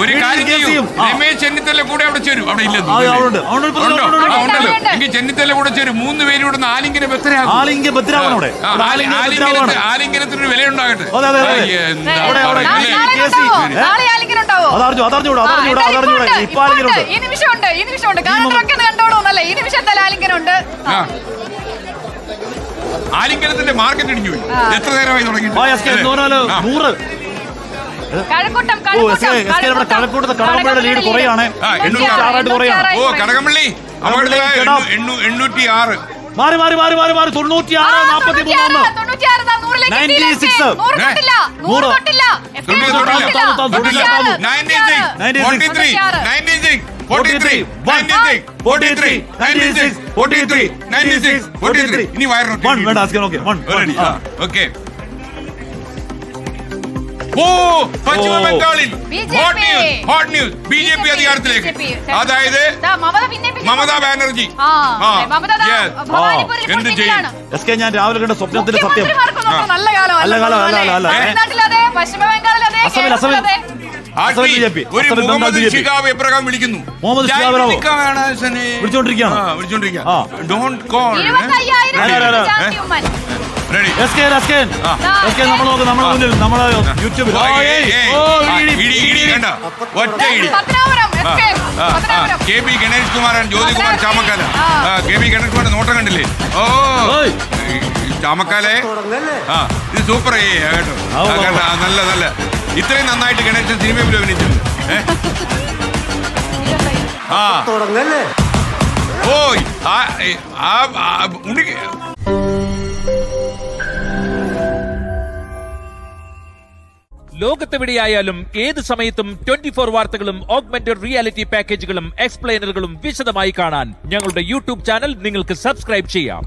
ഒരു കാര്യം ചെയ്യും, രമേശ് ചെന്നിത്തല കൂടെ അവിടെ ചേരും. അവിടെ ഇല്ലെന്ന് എങ്കിൽ ചെന്നിത്തല കൂടെ ചേരും. 3 പേരും കൂടെ ആലിംഗനത്തിനൊരു വില ഉണ്ടാകട്ടെ. ആലിംഗനത്തിന്റെ മാർക്കറ്റ് ഇടിഞ്ഞു പോയി. എത്ര നേരമായി തുടങ്ങി? കടകംപള്ളി 806 മാറി 96 ഇനി ഓക്കെ. പശ്ചിമ ബംഗാളിൽ ഹോട്ട് ന്യൂസ് BJP അധികാരത്തിലേക്ക്. അതായത് മമതാ ബാനർജി എന്ത് ചെയ്യും? ഞാൻ രാവിലെ കണ്ട സ്വപ്നത്തിന്റെ സത്യം. എപ്രകാരം വിളിക്കുന്നു? KB ഗണേഷ് കുമാരൻ, ജ്യോതികുമാർ ചാമക്കാല. KB ഗണേഷ് കുമാറിന്റെ നോട്ടം കണ്ടില്ലേ? ഓ ചാമക്കാലെ, ഇത് സൂപ്പർ കേട്ടോ. നല്ല ഇത്രയും നന്നായിട്ട് ഗണേശൻ സിനിമയിൽ അഭിനയിച്ചിട്ടുണ്ട്. ലോകത്തെവിടെയായാലും ഏത് സമയത്തും 24 വാർത്തകളും ഓഗ്മെന്റഡ് റിയാലിറ്റി പാക്കേജുകളും എക്സ്പ്ലെയിനറുകളും വിശദമായി കാണാൻ ഞങ്ങളുടെ യൂട്യൂബ് ചാനൽ നിങ്ങൾക്ക് സബ്സ്ക്രൈബ് ചെയ്യാം.